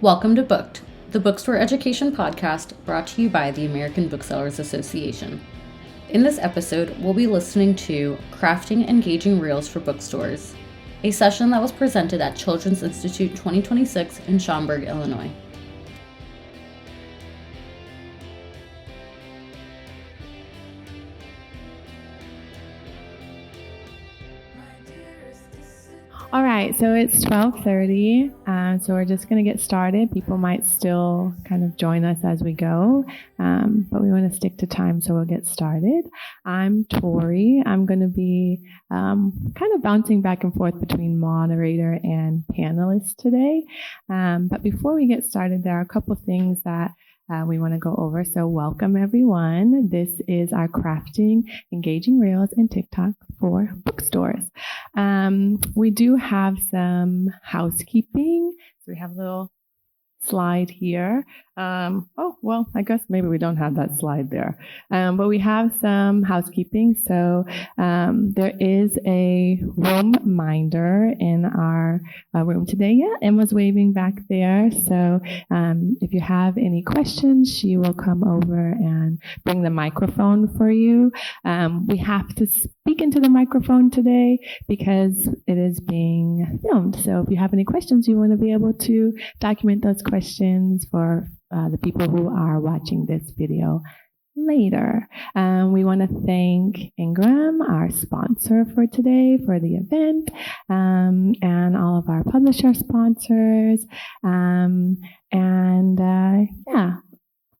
Welcome to Booked, the bookstore education podcast brought to you by the American Booksellers Association. In this episode, we'll be listening to Crafting Engaging Reels for Bookstores, a session that was presented at Children's Institute 2026 in Schaumburg, Illinois. All right, so it's 12:30, so we're just going to get started. People might still kind of join us as we go, but we want to stick to time, so we'll get started. I'm Tori. I'm going to be kind of bouncing back and forth between moderator and panelist today. But before we get started, there are a couple things that we want to go over. So welcome, everyone. This is our Crafting Engaging Reels and TikTok for Bookstores. We do have some housekeeping. So we have a little slide here. I guess maybe we don't have that slide there. But we have some housekeeping. So there is a room minder in our room today. Yeah, Emma's waving back there. So if you have any questions, she will come over and bring the microphone for you. We have to speak into the microphone today because it is being filmed. So if you have any questions, you want to be able to document those questions for the people who are watching this video later. We want to thank Ingram, our sponsor for today, for the event, and all of our publisher sponsors.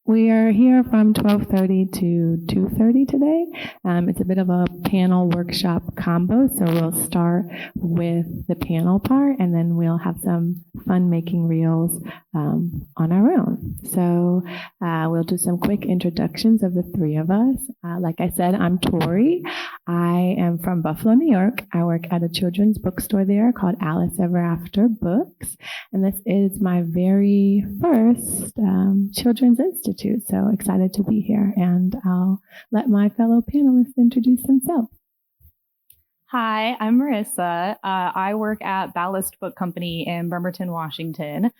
We are here from 12:30 to 2:30 today. It's a bit of a panel workshop combo, so we'll start with the panel part, and then we'll have some fun making reels on our own. So we'll do some quick introductions of the three of us. Like I said, I'm Tori. I am from Buffalo, New York. I work at a children's bookstore there called Alice Ever After Books, and this is my very first children's institute. So excited to be here, and I'll let my fellow panelists introduce themselves. Hi, I'm Marissa. I work at Ballast Book Company in Bremerton, Washington,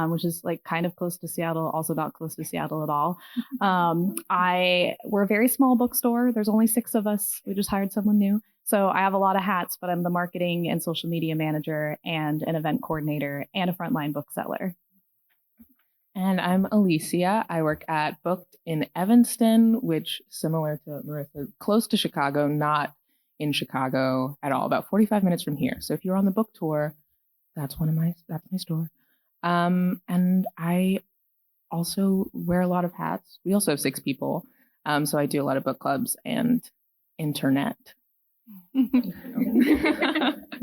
which is like kind of close to Seattle, also not close to Seattle at all. We're a very small bookstore. There's only 6 of us. We just hired someone new. So I have a lot of hats, but I'm the marketing and social media manager and an event coordinator and a frontline bookseller. And I'm Alicia. I work at Booked in Evanston, which, similar to Marissa, close to Chicago, not in Chicago at all, about 45 minutes from here. So if you're on the book tour, that's my store. And I also wear a lot of hats. We also have 6 people. So I do a lot of book clubs and internet.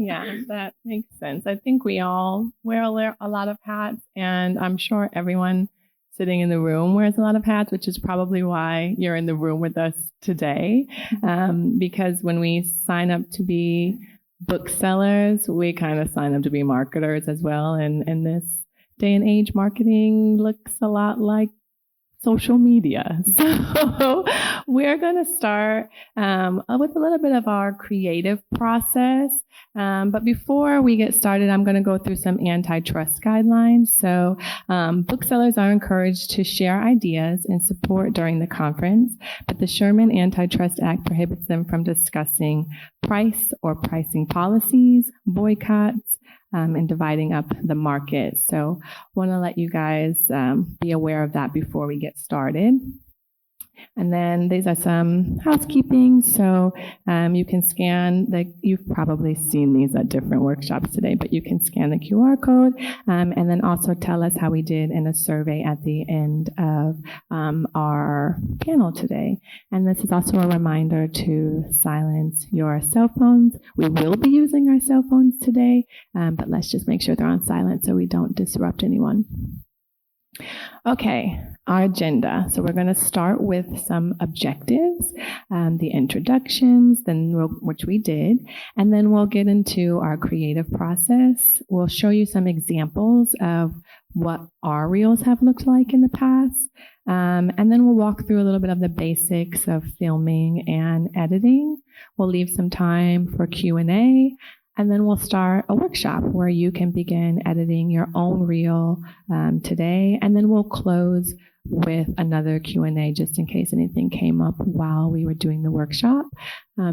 Yeah, that makes sense. I think we all wear a lot of hats, and I'm sure everyone sitting in the room wears a lot of hats, which is probably why you're in the room with us today. Because when we sign up to be booksellers, we kind of sign up to be marketers as well. And in this day and age, marketing looks a lot like social media. So we're going to start with a little bit of our creative process. But before we get started, I'm going to go through some antitrust guidelines. So booksellers are encouraged to share ideas and support during the conference, but the Sherman Antitrust Act prohibits them from discussing price or pricing policies, boycotts, and dividing up the market. So want to let you guys be aware of that before we get started. And then these are some housekeeping. So you can scan you've probably seen these at different workshops today, but you can scan the QR code and then also tell us how we did in a survey at the end of our panel today. And this is also a reminder to silence your cell phones. We will be using our cell phones today, but let's just make sure they're on silent so we don't disrupt anyone. Okay, our agenda. So we're going to start with some objectives, the introductions, which we did, and then we'll get into our creative process. We'll show you some examples of what our reels have looked like in the past, and then we'll walk through a little bit of the basics of filming and editing. We'll leave some time for Q&A. And then we'll start a workshop where you can begin editing your own reel today. And then we'll close with another Q&A just in case anything came up while we were doing the workshop.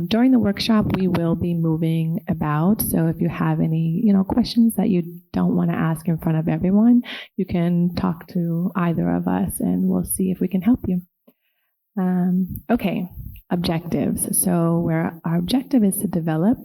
During the workshop, we will be moving about. So if you have any, questions that you don't want to ask in front of everyone, you can talk to either of us and we'll see if we can help you. Okay, objectives. So our objective is to develop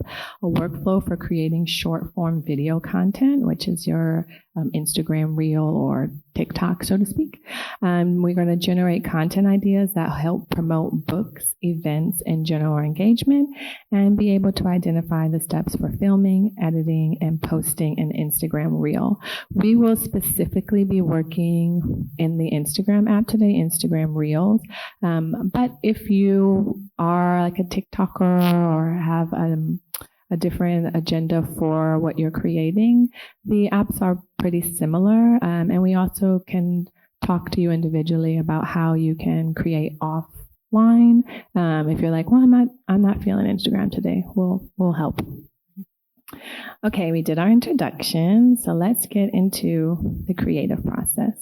a workflow for creating short form video content, which is your Instagram reel or TikTok, so to speak. We're going to generate content ideas that help promote books, events, and general engagement, and be able to identify the steps for filming, editing, and posting an Instagram reel. We will specifically be working in the Instagram app today, Instagram Reels. But if you are like a TikToker or have a different agenda for what you're creating, the apps are pretty similar. And we also can talk to you individually about how you can create offline. If you're like, well, I'm not feeling Instagram today, we'll help. Okay, we did our introduction, so let's get into the creative process.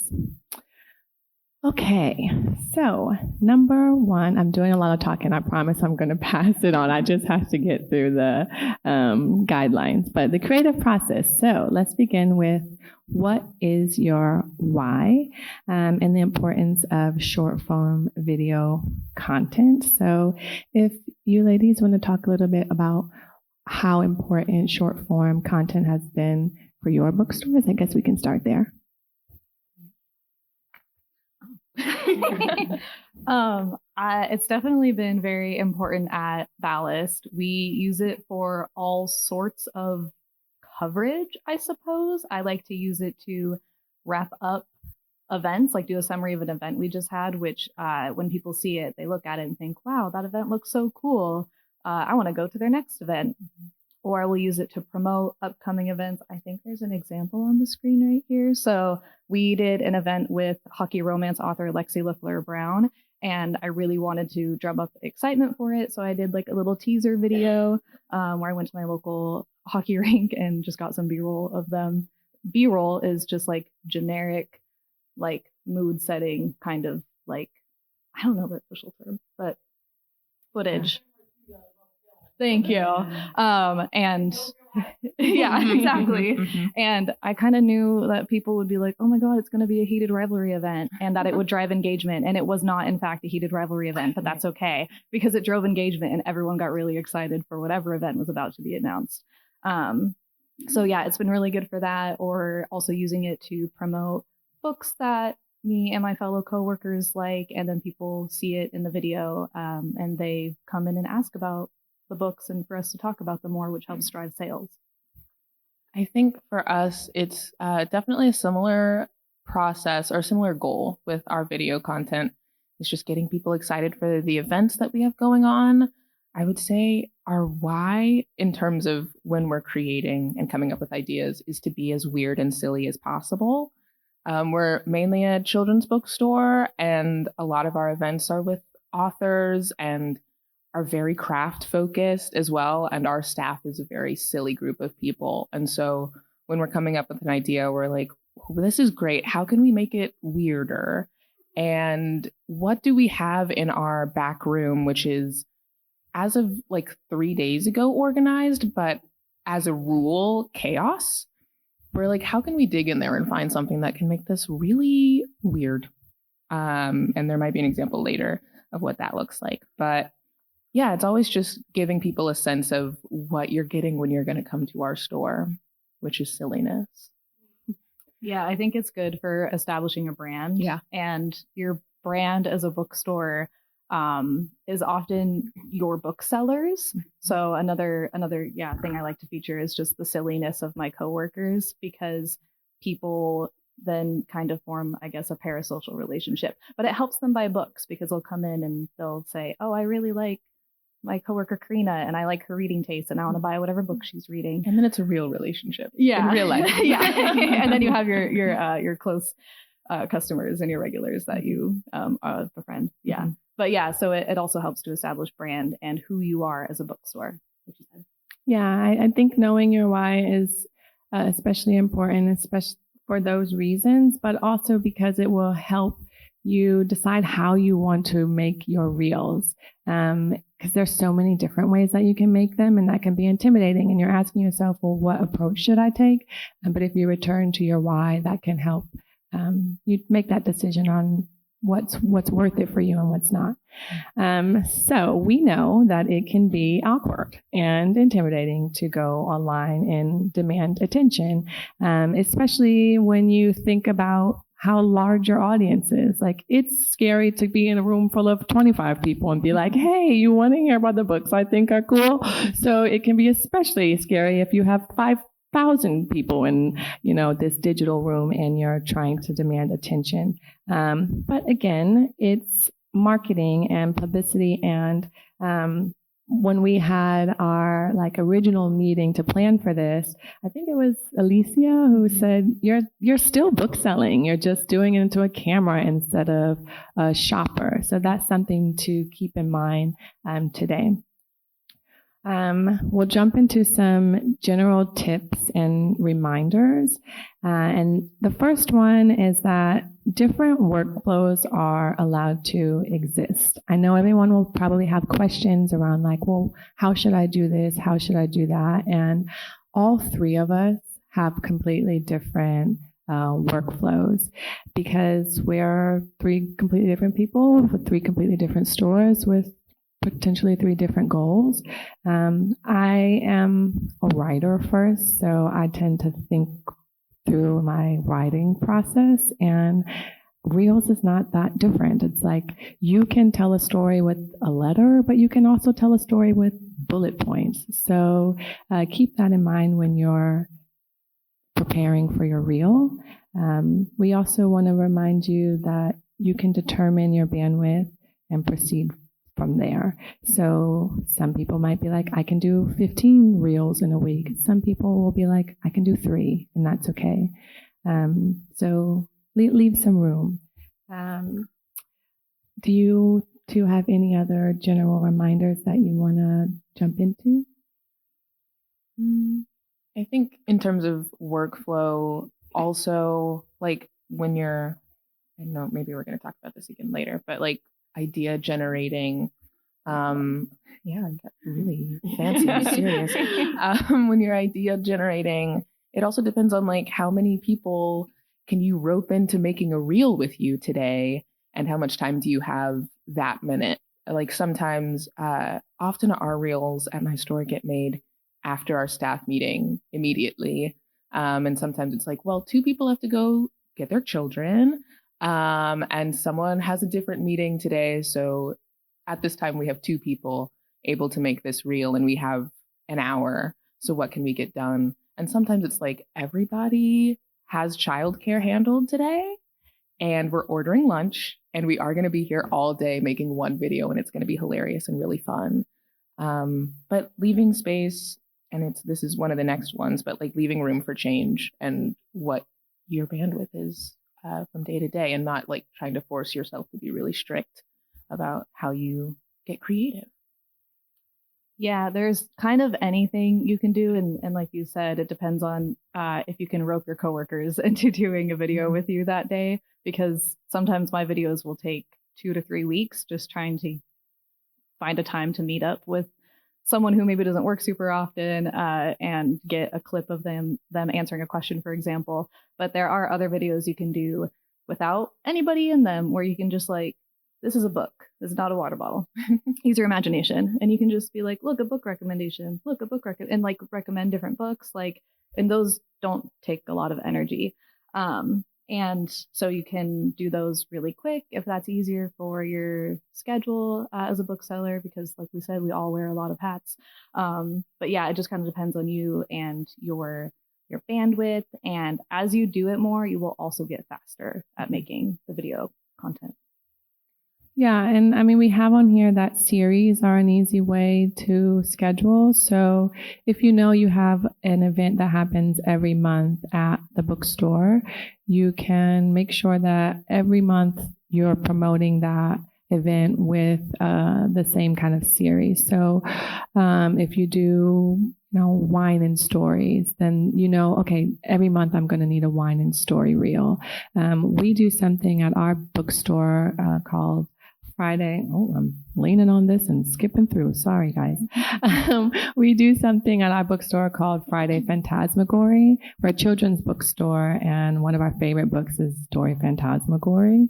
Okay, so number one, I'm doing a lot of talking. I promise I'm going to pass it on. I just have to get through the guidelines. But the creative process. So let's begin with what is your why and the importance of short form video content. So if you ladies want to talk a little bit about how important short form content has been for your bookstores, I guess we can start there. It's definitely been very important at Ballast. We use it for all sorts of coverage, I suppose. I like to use it to wrap up events, like do a summary of an event we just had, which when people see it, they look at it and think, wow, that event looks so cool. I want to go to their next event. Or I will use it to promote upcoming events. I think there's an example on the screen right here. So we did an event with hockey romance author Lexi LaFleur Brown, and I really wanted to drum up excitement for it. So I did like a little teaser video where I went to my local hockey rink and just got some B-roll of them. B-roll is just like generic, like mood setting kind of like, I don't know the official term, but footage. Thank you. And yeah, exactly. Mm-hmm. And I kind of knew that people would be like, oh my God, it's going to be a heated rivalry event, and that it would drive engagement. And it was not, in fact, a heated rivalry event, but that's okay because it drove engagement and everyone got really excited for whatever event was about to be announced. So yeah, it's been really good for that, or also using it to promote books that me and my fellow coworkers like, and then people see it in the video and they come in and ask about the books and for us to talk about them more, which helps drive sales. I think for us, it's definitely a similar process or similar goal with our video content. It's just getting people excited for the events that we have going on. I would say our why in terms of when we're creating and coming up with ideas is to be as weird and silly as possible. We're mainly a children's bookstore, and a lot of our events are with authors and are very craft focused as well. And our staff is a very silly group of people. And so when we're coming up with an idea, we're like, oh, this is great. How can we make it weirder? And what do we have in our back room, which is as of like 3 days ago organized, but as a rule, chaos? We're like, how can we dig in there and find something that can make this really weird? And there might be an example later of what that looks like. But yeah, it's always just giving people a sense of what you're getting when you're going to come to our store, which is silliness. Yeah, I think it's good for establishing a brand. Yeah. And your brand as a bookstore is often your booksellers. So another thing I like to feature is just the silliness of my coworkers, because people then kind of form, I guess, a parasocial relationship. But it helps them buy books because they'll come in and they'll say, oh, I really like my coworker Karina and I like her reading taste and I want to buy whatever book she's reading. And then it's a real relationship. Yeah. In real life. Yeah. And then you have your close customers and your regulars that you befriend. Yeah. Mm-hmm. But yeah, so it also helps to establish brand and who you are as a bookstore, which is good. Yeah, I think knowing your why is especially important, especially for those reasons, but also because it will help you decide how you want to make your reels. Because there's so many different ways that you can make them, and that can be intimidating. And you're asking yourself, well, what approach should I take? But if you return to your why, that can help you make that decision on what's worth it for you and what's not. So we know that it can be awkward and intimidating to go online and demand attention, especially when you think about how large your audience is. Like, it's scary to be in a room full of 25 people and be like, hey, you want to hear about the books I think are cool? So it can be especially scary if you have 5,000 people in, this digital room and you're trying to demand attention. But again, it's marketing and publicity. And when we had our original meeting to plan for this, I think it was Alicia who said, you're still book selling. You're just doing it into a camera instead of a shopper. So that's something to keep in mind today. We'll jump into some general tips and reminders. And the first one is that different workflows are allowed to exist. I know everyone will probably have questions around well, how should I do this? How should I do that? And all three of us have completely different workflows because we're three completely different people with three completely different stores with potentially three different goals. I am a writer first, so I tend to think through my writing process, and Reels is not that different. It's you can tell a story with a letter, but you can also tell a story with bullet points. So keep that in mind when you're preparing for your reel. We also want to remind you that you can determine your bandwidth and proceed from there. So some people might be like, I can do 15 reels in a week. Some people will be like, I can do 3, and that's okay. So leave some room. Do you two have any other general reminders that you want to jump into? I think in terms of workflow, also when you're, I don't know, maybe we're going to talk about this again later, but idea generating, I got really fancy and serious. When you're idea generating, it also depends on how many people can you rope into making a reel with you today, and how much time do you have that minute? Sometimes, often our reels at my store get made after our staff meeting immediately. And sometimes it's 2 people have to go get their children. And someone has a different meeting today. So at this time, we have 2 people able to make this reel, and we have an hour. So what can we get done? And sometimes it's everybody has childcare handled today, and we're ordering lunch, and we are going to be here all day making one video, and it's going to be hilarious and really fun. But leaving space, and this is one of the next ones, but leaving room for change and what your bandwidth is from day to day, and not trying to force yourself to be really strict about how you get creative. Yeah, there's kind of anything you can do. And like you said, it depends on if you can rope your coworkers into doing a video with you that day, because sometimes my videos will take 2 to 3 weeks just trying to find a time to meet up with someone who maybe doesn't work super often and get a clip of them answering a question, for example. But there are other videos you can do without anybody in them where you can just this is a book. This is not a water bottle. Use your imagination. And you can just be look, a book recommendation. Look, a book and recommend different books. And those don't take a lot of energy. And so you can do those really quick if that's easier for your schedule as a bookseller, because like we said, we all wear a lot of hats. But yeah, it just kind of depends on you and your bandwidth. And as you do it more, you will also get faster at making the video content. Yeah, and I mean, we have on here that series are an easy way to schedule. So if you know you have an event that happens every month at the bookstore, you can make sure that every month you're promoting that event with the same kind of series. So if you do, wine and stories, then okay, every month I'm going to need a wine and story reel. We do something at our bookstore called Friday. Oh, I'm leaning on this and skipping through. Sorry, guys. We do something at our bookstore called Friday Phantasmagory. We're a children's bookstore, and one of our favorite books is Story Phantasmagory.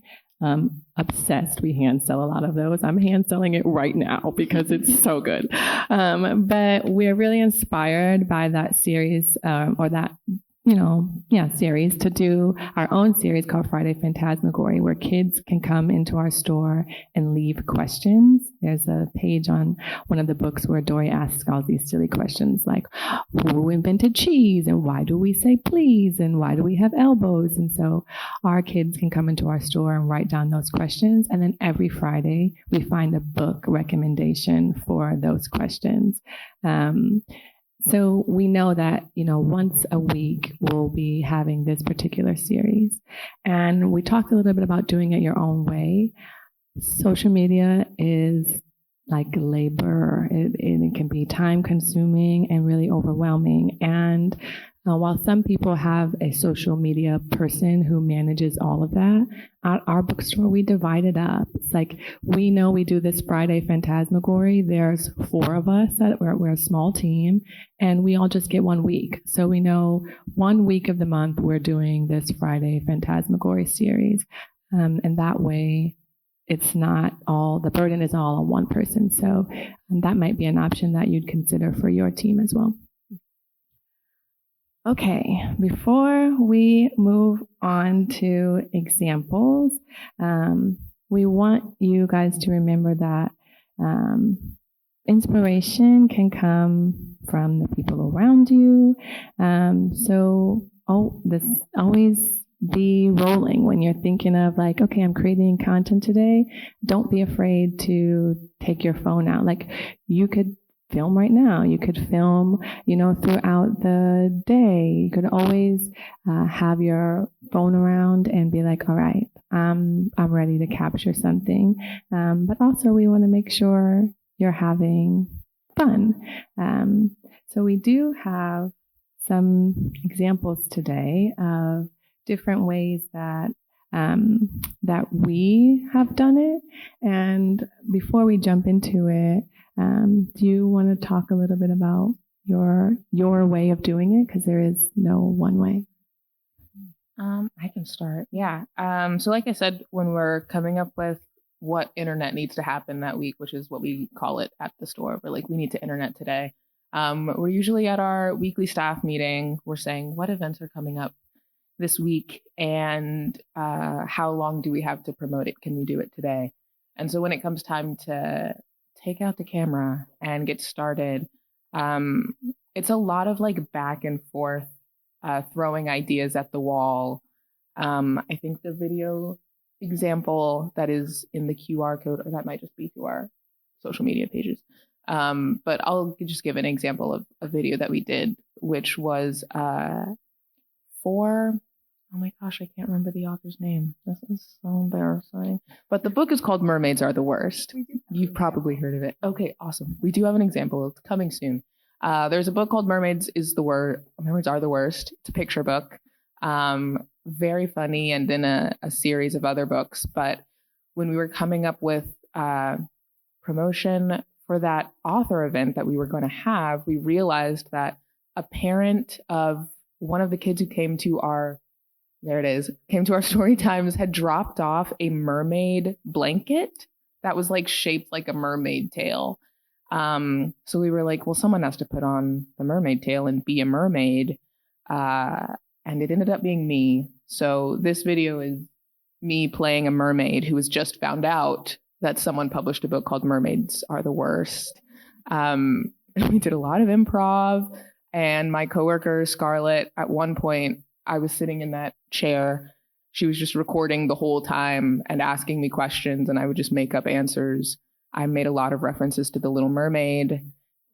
Obsessed. We hand sell a lot of those. I'm hand selling it right now because it's so good. But we're really inspired by that series or that series to do our own series called Friday Phantasmagory, where kids can come into our store and leave questions. There's a page on one of the books where Dory asks all these silly questions like, who invented cheese? And why do we say please? And why do we have elbows? And so our kids can come into our store and write down those questions. And then every Friday, we find a book recommendation for those questions. So we know that, once a week we'll be having this particular series. And we talked a little bit about doing it your own way. Social media is like labor. It can be time consuming and really overwhelming. And while some people have a social media person who manages all of that, at our bookstore, we divide it up. It's like, we know we do this Friday Phantasmagory. There's 4 of us. We're a small team, and we all just get 1 week. So we know 1 week of the month we're doing this Friday Phantasmagory series. And that way, it's not all, the burden is all on one person. So that might be an option that you'd consider for your team as well. Okay, before we move on to examples, we want you guys to remember that inspiration can come from the people around you. This always be rolling when you're thinking of like, okay, I'm creating content today. Don't be afraid to take your phone out. Like, you could film right now. You could film, throughout the day. You could always have your phone around and be like, all right, I'm ready to capture something. But also we want to make sure you're having fun. So we do have some examples today of different ways that we have done it. And before we jump into it, do you want to talk a little bit about your way of doing it? Because there is no one way. I can start. Yeah. So like I said, when we're coming up with what internet needs to happen that week, which is what we call it at the store, but like, we need to internet today. We're usually at our weekly staff meeting. We're saying what events are coming up this week and how long do we have to promote it? Can we do it today? And so when it comes time to take out the camera and get started, it's a lot of like back and forth, throwing ideas at the wall. I think the video example that is in the QR code, or that might just be to our social media pages. But I'll just give an example of a video that we did, which was for, oh my gosh, I can't remember the author's name. This is so embarrassing. But the book is called Mermaids Are the Worst. You've probably heard of it. Okay, awesome. We do have an example. It's coming soon. There's a book called Mermaids Are the Worst. It's a picture book. Very funny, and then a series of other books. But when we were coming up with promotion for that author event that we were going to have, we realized that a parent of one of the kids who came to our story times had dropped off a mermaid blanket that was like shaped like a mermaid tail. So we were like, well, someone has to put on the mermaid tail and be a mermaid. And it ended up being me. So this video is me playing a mermaid who has just found out that someone published a book called Mermaids Are the Worst. We did a lot of improv, and my coworker, Scarlett, at one point, I was sitting in that chair. She was just recording the whole time and asking me questions, and I would just make up answers. I made a lot of references to The Little Mermaid,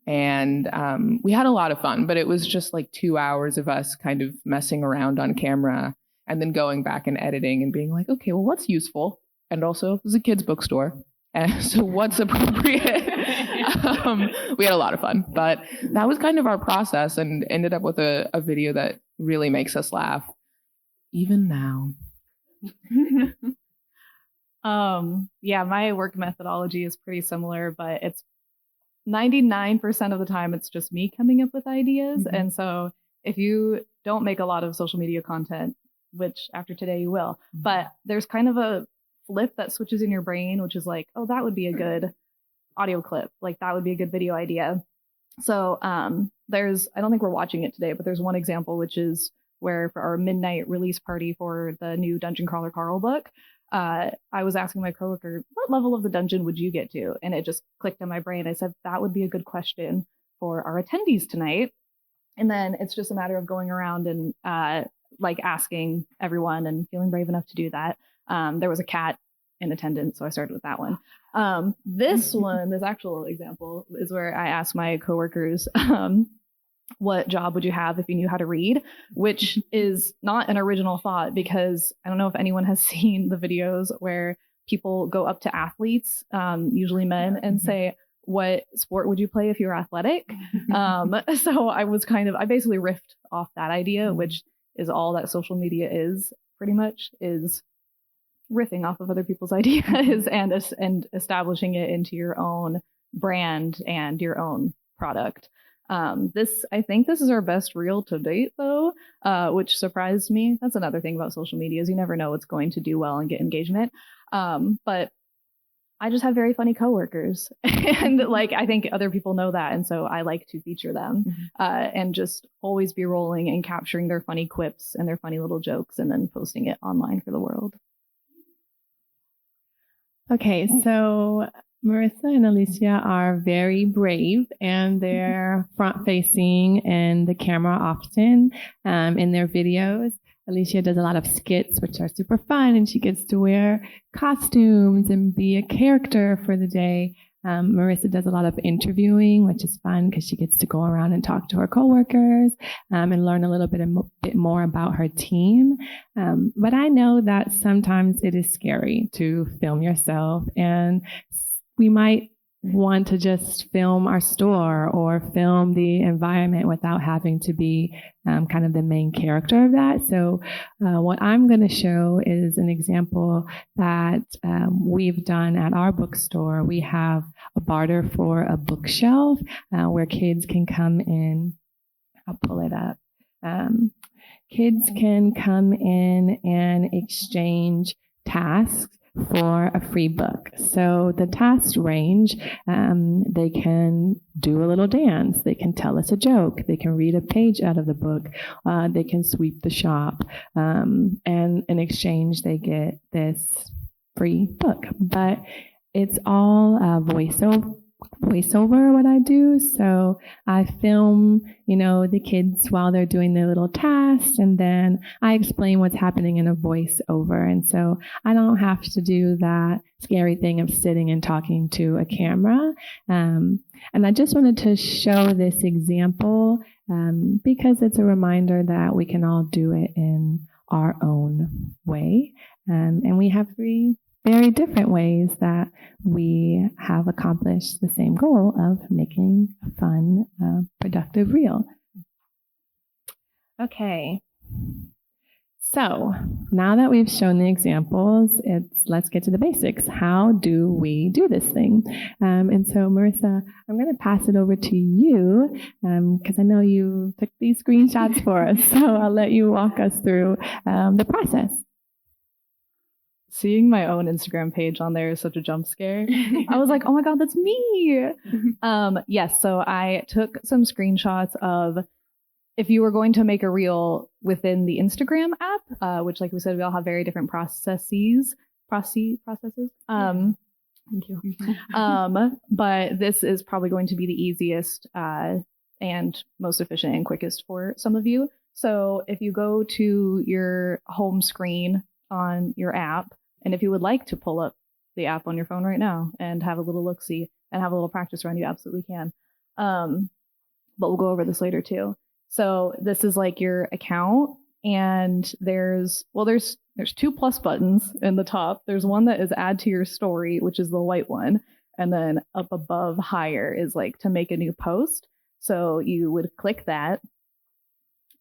and we had a lot of fun, but it was just like 2 hours of us kind of messing around on camera and then going back and editing and being like, okay, well, what's useful? And also, it was a kid's bookstore. And so what's appropriate? We had a lot of fun, but that was kind of our process and ended up with a video that really makes us laugh, even now. Yeah, my work methodology is pretty similar, but it's 99% of the time it's just me coming up with ideas. Mm-hmm. And so if you don't make a lot of social media content, which after today you will, but there's kind of a flip that switches in your brain, which is like, oh, that would be a good audio clip. Like that would be a good video idea. So there's, I don't think we're watching it today, but there's one example, which is where for our midnight release party for the new Dungeon Crawler Carl book, I was asking my coworker, what level of the dungeon would you get to? And it just clicked in my brain. I said, that would be a good question for our attendees tonight. And then it's just a matter of going around and like asking everyone and feeling brave enough to do that. There was a cat in attendance, so I started with that one. This one, this actual example, is where I asked my coworkers, what job would you have if you knew how to read? Which is not an original thought, because I don't know if anyone has seen the videos where people go up to athletes, usually men, and say, what sport would you play if you were athletic? So I basically riffed off that idea, which is all that social media is pretty much, is riffing off of other people's ideas and establishing it into your own brand and your own product. I think this is our best reel to date, though, which surprised me. That's another thing about social media, is you never know what's going to do well and get engagement. But I just have very funny coworkers, and like I think other people know that, and so I like to feature them and just always be rolling and capturing their funny quips and their funny little jokes, and then posting it online for the world. Okay, so Marissa and Alicia are very brave, and they're front-facing in the camera often in their videos. Alicia does a lot of skits, which are super fun, and she gets to wear costumes and be a character for the day. Marissa does a lot of interviewing, which is fun because she gets to go around and talk to her coworkers and learn a little bit more about her team. But I know that sometimes it is scary to film yourself, and we might want to just film our store or film the environment without having to be kind of the main character of that. So what I'm going to show is an example that we've done at our bookstore. We have a barter for a bookshelf where kids can come in. I'll pull it up. Kids can come in and exchange tasks for a free book. So the tasks range, they can do a little dance, they can tell us a joke, they can read a page out of the book, they can sweep the shop, and in exchange they get this free book. But it's all voiceover what I do. So I film, the kids while they're doing their little tasks, and then I explain what's happening in a voiceover. And so I don't have to do that scary thing of sitting and talking to a camera. And I just wanted to show this example because it's a reminder that we can all do it in our own way. And we have three very different ways that we have accomplished the same goal of making a fun, productive reel. Okay. So now that we've shown the examples, let's get to the basics. How do we do this thing? And so, Marissa, I'm going to pass it over to you because I know you took these screenshots for us. So I'll let you walk us through the process. Seeing my own Instagram page on there is such a jump scare. I was like, oh my God, that's me. Yes, so I took some screenshots of if you were going to make a reel within the Instagram app, which like we said, we all have very different processes. Thank you. But this is probably going to be the easiest and most efficient and quickest for some of you. So if you go to your home screen on your app, and if you would like to pull up the app on your phone right now and have a little look-see and have a little practice run, you absolutely can. But we'll go over this later too. So this is like your account, And there's two plus buttons in the top. There's one that is add to your story, which is the white one. And then up above higher is like to make a new post. So you would click that,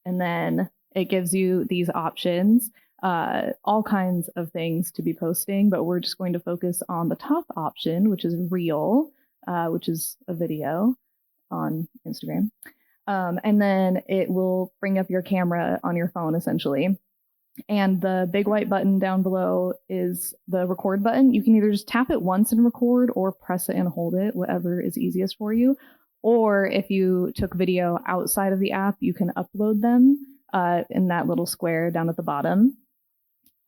and then it gives you these options, all kinds of things to be posting, but we're just going to focus on the top option, which is Reel, which is a video on Instagram. And then it will bring up your camera on your phone, essentially. And the big white button down below is the record button. You can either just tap it once and record, or press it and hold it, whatever is easiest for you. Or if you took video outside of the app, you can upload them in that little square down at the bottom.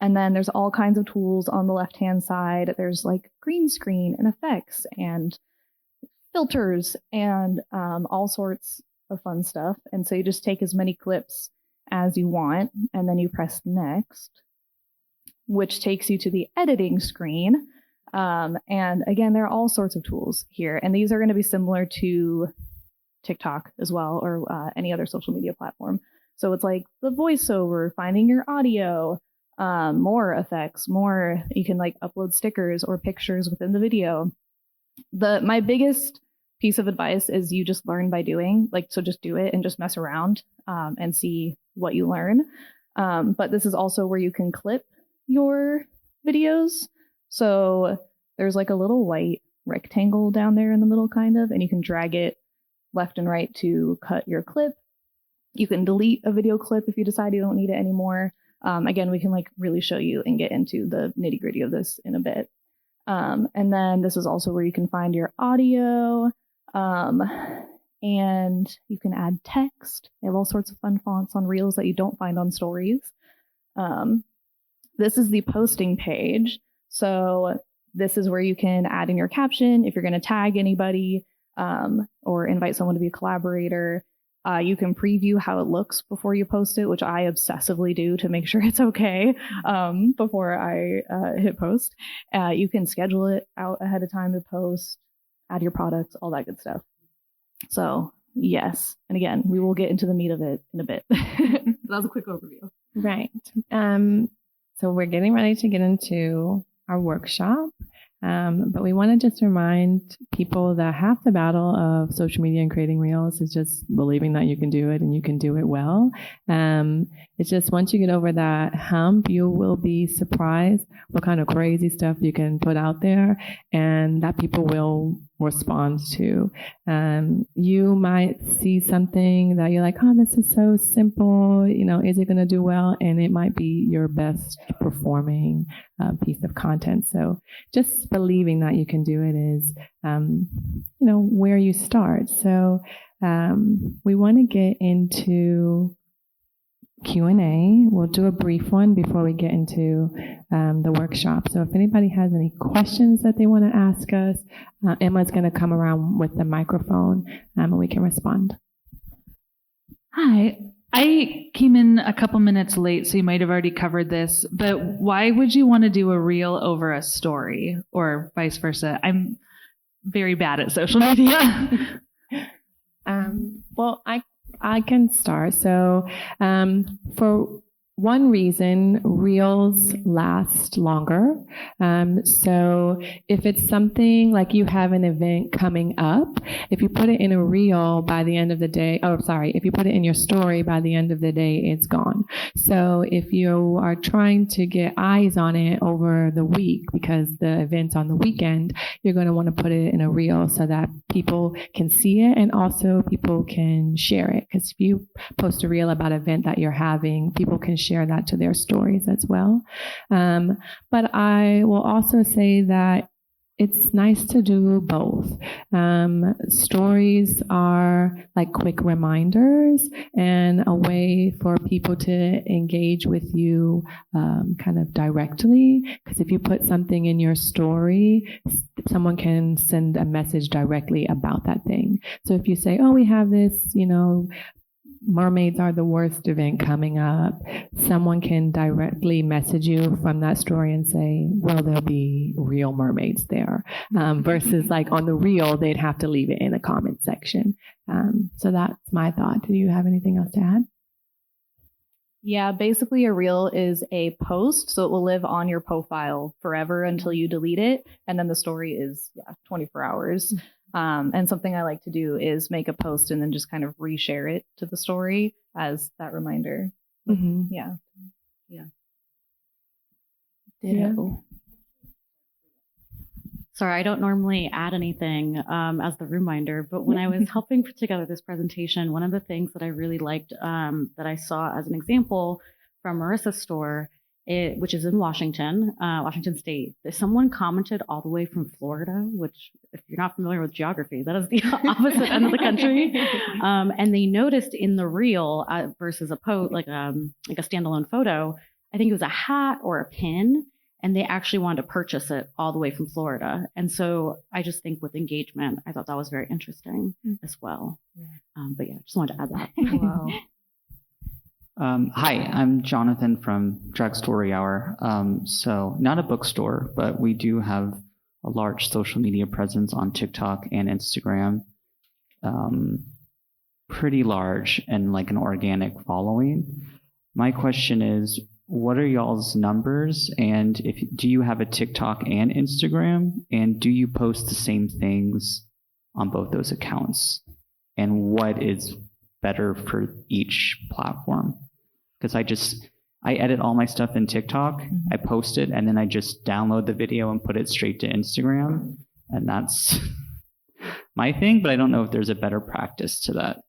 And then there's all kinds of tools on the left-hand side. There's like green screen and effects and filters and all sorts of fun stuff. And so you just take as many clips as you want, and then you press next, which takes you to the editing screen. And again, there are all sorts of tools here, and these are going to be similar to TikTok as well, or any other social media platform. So it's like the voiceover, finding your audio, more effects, more, you can like upload stickers or pictures within the video. My biggest piece of advice is you just learn by doing, like, so just do it and just mess around and see what you learn. But this is also where you can clip your videos. So there's like a little white rectangle down there in the middle, kind of, and you can drag it left and right to cut your clip. You can delete a video clip if you decide you don't need it anymore. Again, we can like really show you and get into the nitty gritty of this in a bit. And then this is also where you can find your audio, and you can add text. They have all sorts of fun fonts on Reels that you don't find on Stories. This is the posting page. So this is where you can add in your caption if you're going to tag anybody, or invite someone to be a collaborator. You can preview how it looks before you post it, which I obsessively do to make sure it's okay before I hit post. You can schedule it out ahead of time to post, add your products, all that good stuff. So yes, and again, we will get into the meat of it in a bit. That was a quick overview. Right. So we're getting ready to get into our workshop. But we want to just remind people that half the battle of social media and creating Reels is just believing that you can do it and you can do it well. It's just once you get over that hump, you will be surprised what kind of crazy stuff you can put out there and that people will respond to. You might see something that you're like, oh, this is so simple, is it going to do well? And it might be your best performing piece of content. So just believing that you can do it is, where you start. So we want to get into Q&A. We'll do a brief one before we get into the workshop. So if anybody has any questions that they want to ask us, Emma's going to come around with the microphone and we can respond. Hi. I came in a couple minutes late, so you might have already covered this, but why would you want to do a reel over a story or vice versa? I'm very bad at social media. Well, I can start. So for one reason, Reels last longer. So if it's something like you have an event coming up, if you put it in a Reel by the end of the day, if you put it in your story by the end of the day, it's gone. So if you are trying to get eyes on it over the week because the event's on the weekend, you're going to want to put it in a Reel so that people can see it and also people can share it. Because if you post a Reel about an event that you're having, people can share that to their stories as well. But I will also say that it's nice to do both. Stories are like quick reminders and a way for people to engage with you kind of directly. Because if you put something in your story, someone can send a message directly about that thing. So if you say, oh, we have this, mermaids are the worst event coming up, someone can directly message you from that story and say, well, there'll be real mermaids there, versus like on the reel, they'd have to leave it in a comment section. So that's my thought. Do you have anything else to add? Yeah, basically a reel is a post, so it will live on your profile forever until you delete it. And then the story is 24 hours. And something I like to do is make a post and then just kind of reshare it to the story as that reminder. Mm-hmm. Yeah. Ditto. Sorry, I don't normally add anything as the reminder, but when I was helping put together this presentation, one of the things that I really liked that I saw as an example from Marissa's store, which is in Washington State, someone commented all the way from Florida, which if you're not familiar with geography, that is the opposite end of the country. And they noticed in the reel versus a post, like a standalone photo, I think it was a hat or a pin. And they actually wanted to purchase it all the way from Florida. And so I just think with engagement, I thought that was very interesting as well. But yeah, just wanted to add that. Wow. Hi, I'm Jonathan from Drugstory Hour. So not a bookstore, but we do have a large social media presence on TikTok and Instagram. Pretty large and like an organic following. My question is, what are y'all's numbers? And do you have a TikTok and Instagram? And do you post the same things on both those accounts? And what is better for each platform? Because I edit all my stuff in TikTok, I post it, and then I just download the video and put it straight to Instagram. And that's my thing, but I don't know if there's a better practice to that.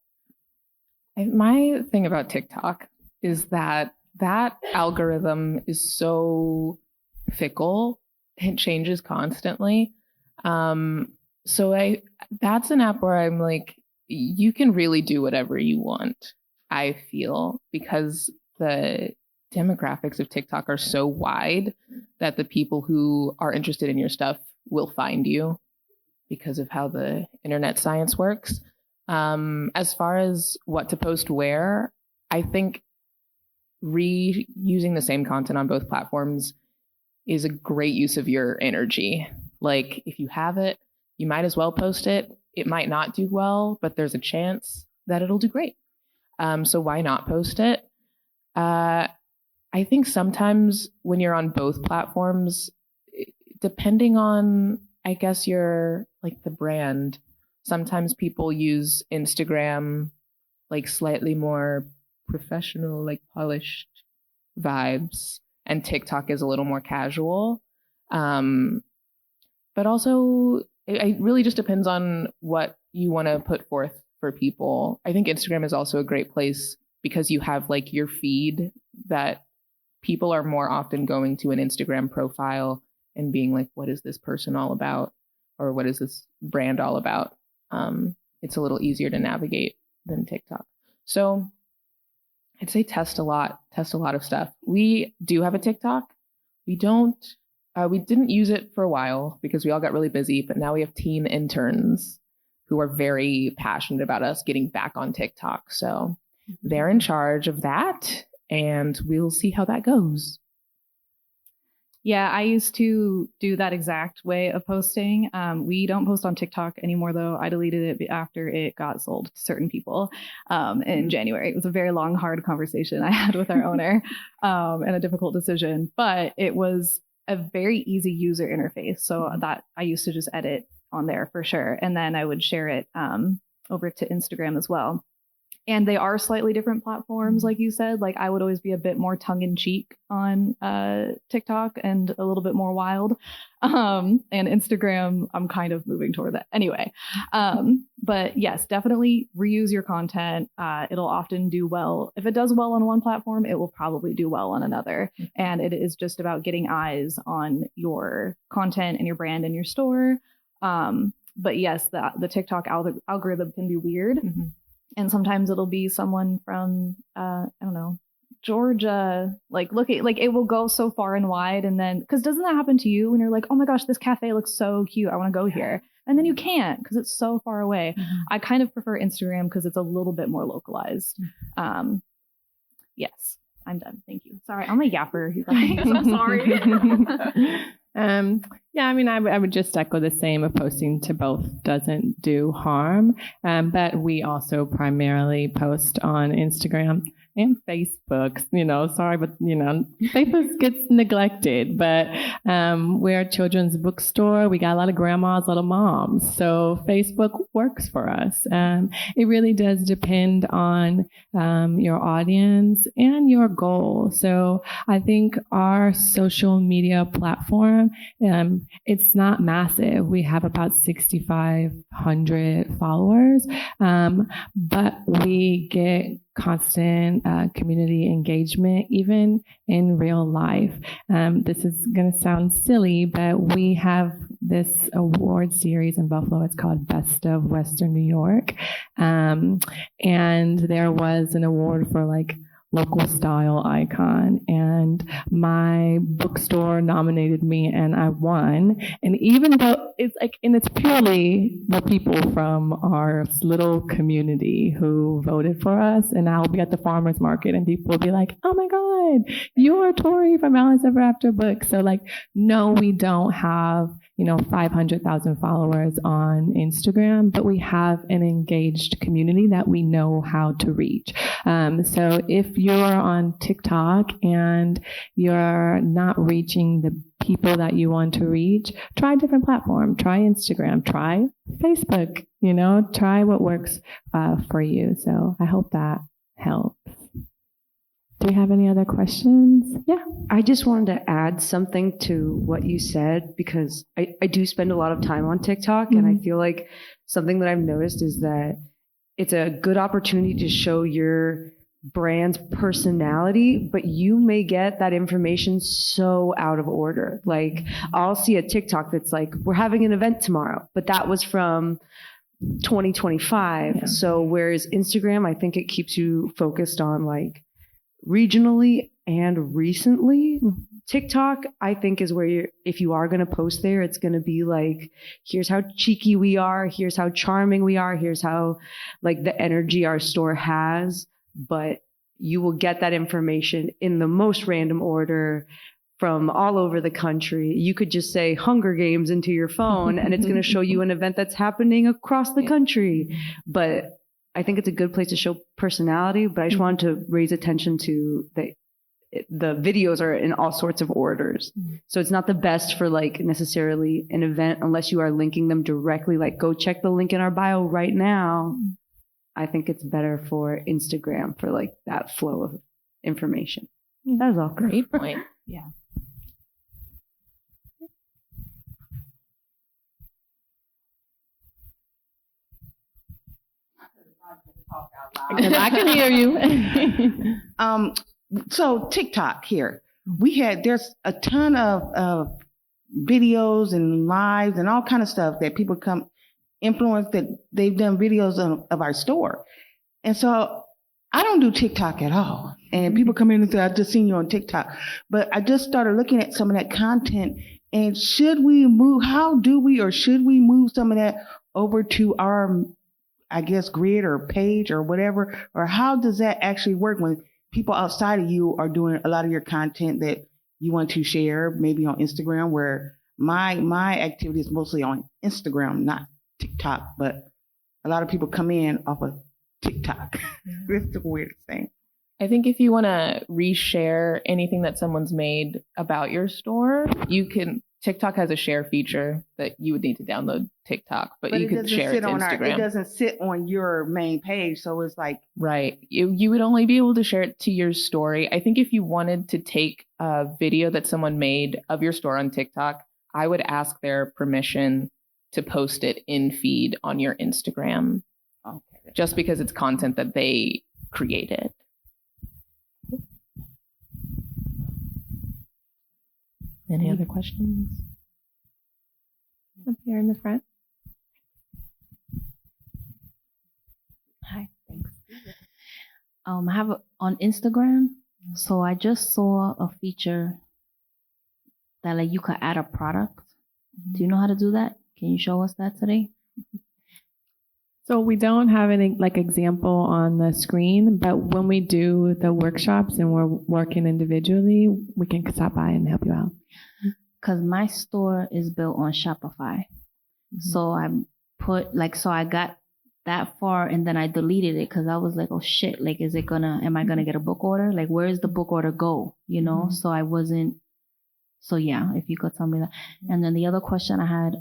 My thing about TikTok is that algorithm is so fickle. It changes constantly. So that's an app where I'm like, you can really do whatever you want, I feel, because the demographics of TikTok are so wide that the people who are interested in your stuff will find you because of how the internet science works. As far as what to post where, I think reusing the same content on both platforms is a great use of your energy. Like, if you have it, you might as well post it. It might not do well, but there's a chance that it'll do great. So why not post it? I think sometimes when you're on both platforms, depending on, I guess, your like the brand, sometimes people use Instagram like slightly more professional, like polished vibes, and TikTok is a little more casual. But also it really just depends on what you want to put forth for people. I think Instagram is also a great place because you have like your feed that people are more often going to an Instagram profile and being like, what is this person all about? Or what is this brand all about? It's a little easier to navigate than TikTok. So I'd say test a lot of stuff. We do have a TikTok. We didn't use it for a while because we all got really busy, but now we have teen interns who are very passionate about us getting back on TikTok. So they're in charge of that, and we'll see how that goes. Yeah, I used to do that exact way of posting. We don't post on TikTok anymore, though. I deleted it after it got sold to certain people in January. It was a very long, hard conversation I had with our owner and a difficult decision, but it was a very easy user interface. So that I used to just edit on there for sure. And then I would share it over to Instagram as well. And they are slightly different platforms, like you said. Like, I would always be a bit more tongue-in-cheek on TikTok and a little bit more wild. And Instagram, I'm kind of moving toward that. Anyway, but yes, definitely reuse your content. It'll often do well. If it does well on one platform, it will probably do well on another. And it is just about getting eyes on your content and your brand and your store. But yes, the TikTok algorithm can be weird. Mm-hmm. And sometimes it'll be someone from, I don't know, Georgia, like it will go so far and wide. And then, because doesn't that happen to you when you're like, oh my gosh, this cafe looks so cute, I want to go here. And then you can't because it's so far away. Mm-hmm. I kind of prefer Instagram because it's a little bit more localized. Yes, I'm done. Thank you. Sorry, I'm a yapper. You guys. I'm sorry. Yeah, I mean, I would just echo the same of posting to both doesn't do harm. But we also primarily post on Instagram. and Facebooks, sorry, but, Facebook gets neglected, but we're a children's bookstore. We got a lot of grandmas, a lot of moms. So Facebook works for us. It really does depend on your audience and your goal. So I think our social media platform, it's not massive. We have about 6,500 followers, but we get constant community engagement, even in real life. This is going to sound silly, but we have this award series in Buffalo. It's called Best of Western New York. And there was an award for local style icon, and my bookstore nominated me and I won. And even though it's purely the people from our little community who voted for us, and I'll be at the farmer's market and people will be like, oh my God, you're Tori from Alice Ever After Books. So no, we don't have 500,000 followers on Instagram, but we have an engaged community that we know how to reach. So if you're on TikTok and you're not reaching the people that you want to reach, try a different platform. Try Instagram. Try Facebook. Try what works for you. So I hope that helps. Do we have any other questions? Yeah. I just wanted to add something to what you said, because I do spend a lot of time on TikTok, and I feel like something that I've noticed is that it's a good opportunity to show your brand's personality, but you may get that information so out of order. I'll see a TikTok that's we're having an event tomorrow, but that was from 2025. Yeah. So whereas Instagram, I think it keeps you focused on regionally and recently. TikTok, I think, is where if you are going to post there, it's going to be here's how cheeky we are, here's how charming we are, here's how the energy our store has. But you will get that information in the most random order from all over the country. You could just say Hunger Games into your phone and it's going to show you an event that's happening across the country. But I think it's a good place to show personality, but I just wanted to raise attention to the videos are in all sorts of orders. So it's not the best for necessarily an event unless you are linking them directly. Go check the link in our bio right now. I think it's better for Instagram for that flow of information. That was all. Great point. Yeah. I can hear you. So TikTok here, there's a ton of videos and lives and all kind of stuff that people come influence, that they've done videos of our store. And so I don't do TikTok at all. And people come in and say, I've just seen you on TikTok. But I just started looking at some of that content, and should we move some of that over to our, I guess, grid or page or whatever? Or how does that actually work when people outside of you are doing a lot of your content that you want to share, maybe on Instagram, where my activity is mostly on Instagram, not TikTok, but a lot of people come in off of TikTok. It's the weirdest thing. I think if you want to reshare anything that someone's made about your store, TikTok has a share feature that you would need to download TikTok, but you could share it to Instagram. It doesn't sit on your main page, so it's right. You would only be able to share it to your story. I think if you wanted to take a video that someone made of your store on TikTok, I would ask their permission to post it in feed on your Instagram. Okay. Just because it's content that they created. Any other questions? Up here in the front. Hi, thanks. I have on Instagram, so I just saw a feature that you could add a product. Do you know how to do that? Can you show us that today? So we don't have any example on the screen, but when we do the workshops and we're working individually, we can stop by and help you out. Because my store is built on Shopify. So I put I got that far, and then I deleted it because I was like, oh shit, like, am I gonna get a book order? Like, where is the book order go? You know? So I wasn't, so yeah, if you could tell me that. And then the other question I had,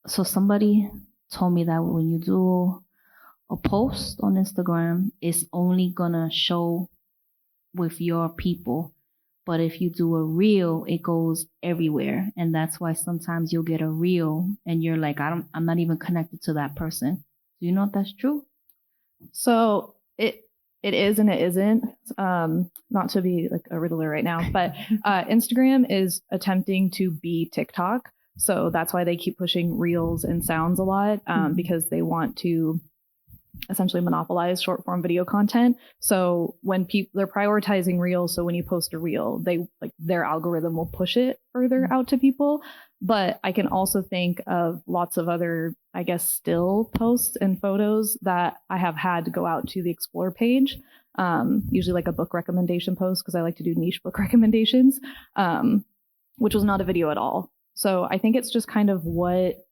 so somebody told me that when you do a post on Instagram, it's only gonna show with your people. But if you do a reel, it goes everywhere. And that's why sometimes you'll get a reel and you're like, I'm not even connected to that person. Do you know if that's true? So it is and it isn't. Not to be like a riddler right now, but Instagram is attempting to be TikTok. So that's why they keep pushing reels and sounds a lot, because they want to essentially monopolize short form video content. So when they're prioritizing reels, so when you post a reel, their algorithm will push it further out to people. But I can also think of lots of other, I guess, still posts and photos that I have had to go out to the explore page, usually like a book recommendation post, because I like to do niche book recommendations, which was not a video at all. So I think it's just kind of what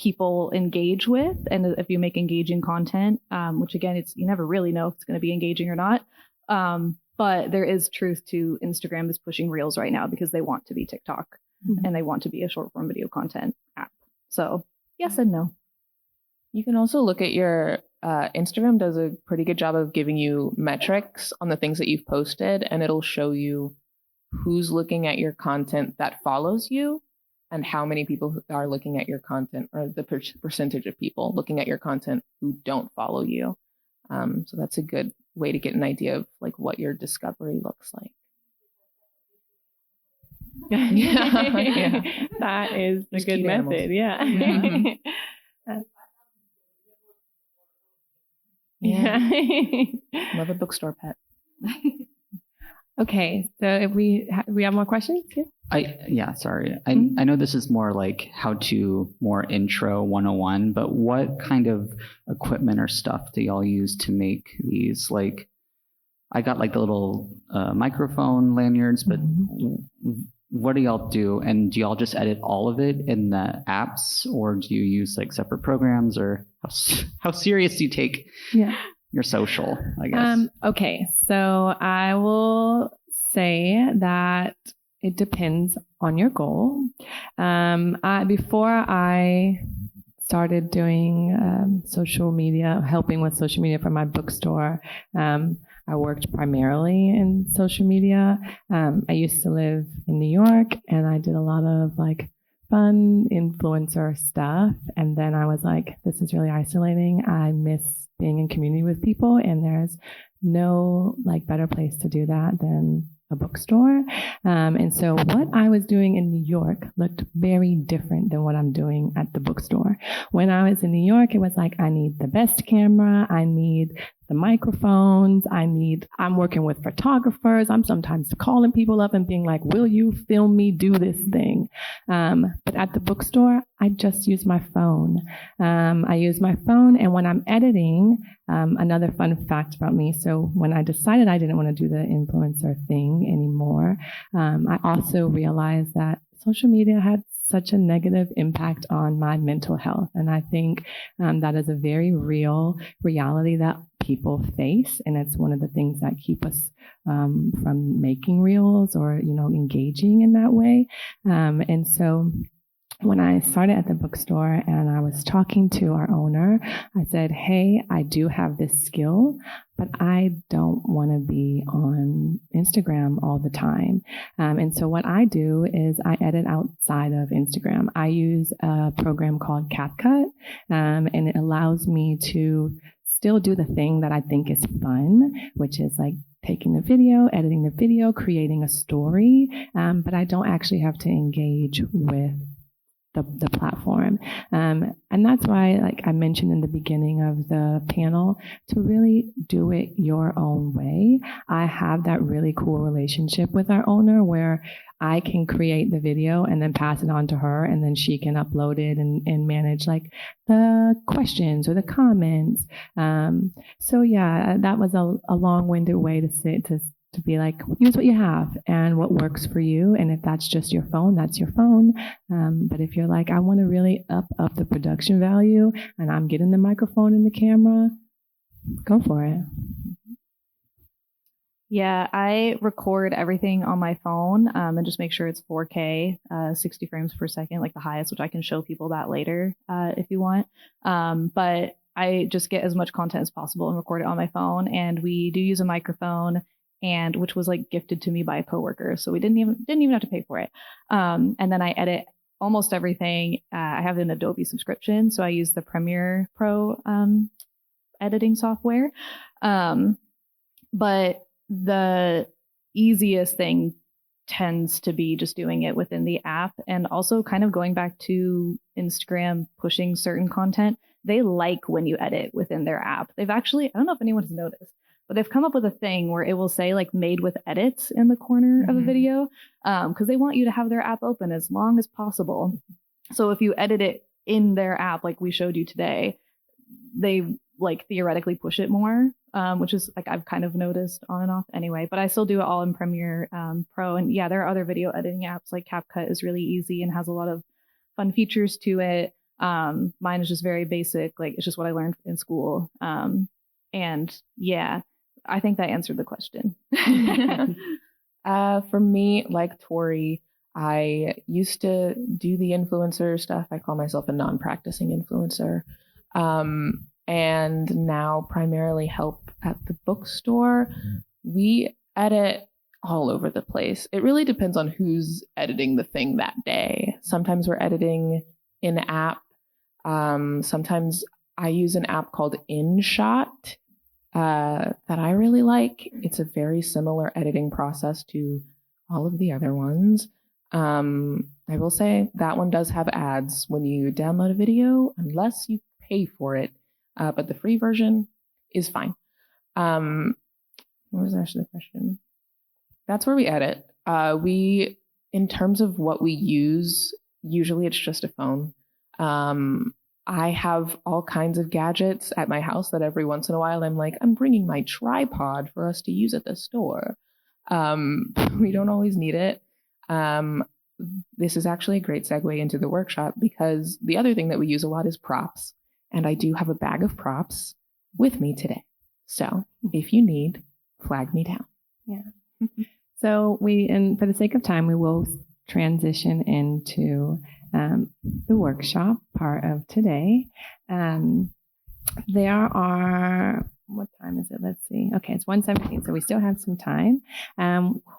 people engage with, and if you make engaging content, which again, you never really know if it's going to be engaging or not, but there is truth to Instagram is pushing reels right now because they want to be TikTok and they want to be a short form video content app. So yes and no. You can also look at your Instagram does a pretty good job of giving you metrics on the things that you've posted, and it'll show you who's looking at your content that follows you and how many people are looking at your content, or the percentage of people looking at your content who don't follow you. So that's a good way to get an idea of like what your discovery looks like. Yeah. That is a good method. Yeah. Yeah. Love a bookstore pet. Okay, so if we have more questions? Yeah. Sorry. I know this is more like how to more intro 101, but what kind of equipment or stuff do y'all use to make these? Like, I got like the little microphone lanyards, but what do y'all do? And do y'all just edit all of it in the apps, or do you use like separate programs, or how serious do you take your social, I guess? Okay, so I will say that it depends on your goal. Before I started doing social media, helping with social media for my bookstore, I worked primarily in social media. I used to live in New York, and I did a lot of like fun influencer stuff. And then I was like, this is really isolating. I miss being in community with people, and there's no like better place to do that than a bookstore. And so what I was doing in New York looked very different than what I'm doing at the bookstore. When I was in New York, it was like, I need the best camera. I need the microphones. I'm working with photographers. I'm sometimes calling people up and being like, will you film me do this thing? But at the bookstore, I just use my phone. I use my phone, and when I'm editing, another fun fact about me. So when I decided I didn't want to do the influencer thing anymore, I also realized that social media had such a negative impact on my mental health. And I think that is a very real reality that people face. And it's one of the things that keep us from making reels or, engaging in that way. And so when I started at the bookstore and I was talking to our owner, I said, hey, I do have this skill, but I don't want to be on Instagram all the time. And so what I do is I edit outside of Instagram. I use a program called CapCut, and it allows me to still do the thing that I think is fun, which is like taking the video, editing the video, creating a story, but I don't actually have to engage with the platform. And that's why, like I mentioned in the beginning of the panel, to really do it your own way. I have that really cool relationship with our owner where I can create the video and then pass it on to her, and then she can upload it and manage like the questions or the comments. So yeah, that was a long-winded way to to be like, use what you have and what works for you. And if that's just your phone, that's your phone. But if you're like, I want to really up the production value and I'm getting the microphone and the camera, go for it. Yeah, I record everything on my phone and just make sure it's 4K, 60 frames per second, like the highest, which I can show people that later if you want. But I just get as much content as possible and record it on my phone. And we do use a microphone, and which was like gifted to me by a coworker, so we didn't even have to pay for it. And then I edit almost everything. I have an Adobe subscription, so I use the Premiere Pro editing software. But the easiest thing tends to be just doing it within the app, and also kind of going back to Instagram pushing certain content. They like when you edit within their app. They've actually, I don't know if anyone has noticed, but they've come up with a thing where it will say like made with edits in the corner of a video, because they want you to have their app open as long as possible. So if you edit it in their app, like we showed you today, they like theoretically push it more, which is like I've kind of noticed on and off anyway, but I still do it all in Premiere Pro. And yeah, there are other video editing apps like CapCut is really easy and has a lot of fun features to it. Mine is just very basic, like it's just what I learned in school. And yeah, I think that answered the question. For me, like Tori, I used to do the influencer stuff. I call myself a non-practicing influencer. And now primarily help at the bookstore. We edit all over the place. It really depends on who's editing the thing that day. Sometimes we're editing in app. Sometimes I use an app called InShot that I really like. It's a very similar editing process to all of the other ones. I will say that one does have ads when you download a video, unless you pay for it. But the free version is fine. What was actually the question? That's where we edit. In terms of what we use, usually it's just a phone. I have all kinds of gadgets at my house that every once in a while I'm like, I'm bringing my tripod for us to use at the store. We don't always need it. This is actually a great segue into the workshop, because the other thing that we use a lot is props. And I do have a bag of props with me today. So if you need, flag me down. Yeah. So and for the sake of time, we will transition into the workshop part of today. There are, what time is it? Let's see. Okay, it's 1:17, so we still have some time.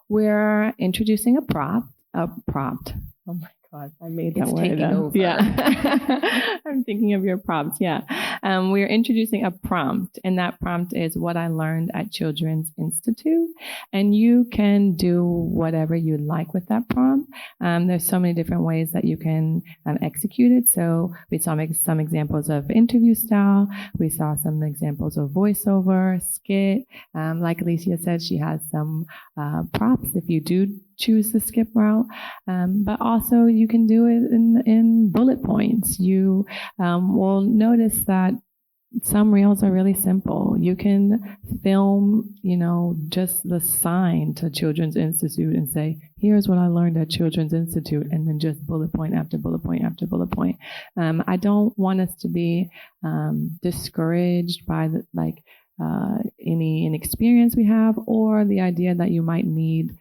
We're introducing a prompt. Oh my God, I made that word taking over. Yeah. I'm thinking of your prompts. Yeah. We're introducing a prompt, and that prompt is what I learned at Children's Institute. And you can do whatever you like with that prompt. There's so many different ways that you can execute it. So we saw some examples of interview style. We saw some examples of voiceover, skit. Like Alicia said, she has some props if you do choose the skip route, but also you can do it in bullet points. You will notice that some reels are really simple. You can film, just the sign to Children's Institute and say, here's what I learned at Children's Institute, and then just bullet point after bullet point after bullet point. I don't want us to be discouraged by any inexperience we have, or the idea that you might need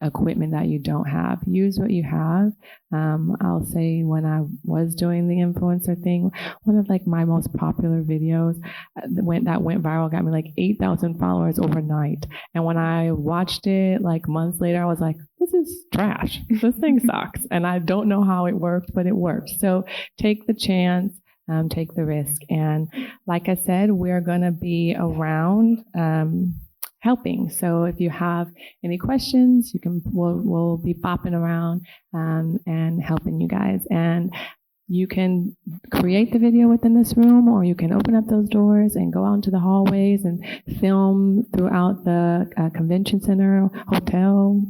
equipment that you don't have. Use what you have. I'll say when I was doing the influencer thing, one of my most popular videos that went viral got me 8,000 followers overnight. And when I watched it months later, I was like, this is trash. This thing sucks. And I don't know how it worked, but it worked. So take the chance. Take the risk. And like I said, we're going to be around helping. So if you have any questions, we'll be bopping around and helping you guys. And you can create the video within this room, or you can open up those doors and go out into the hallways and film throughout the convention center, hotel.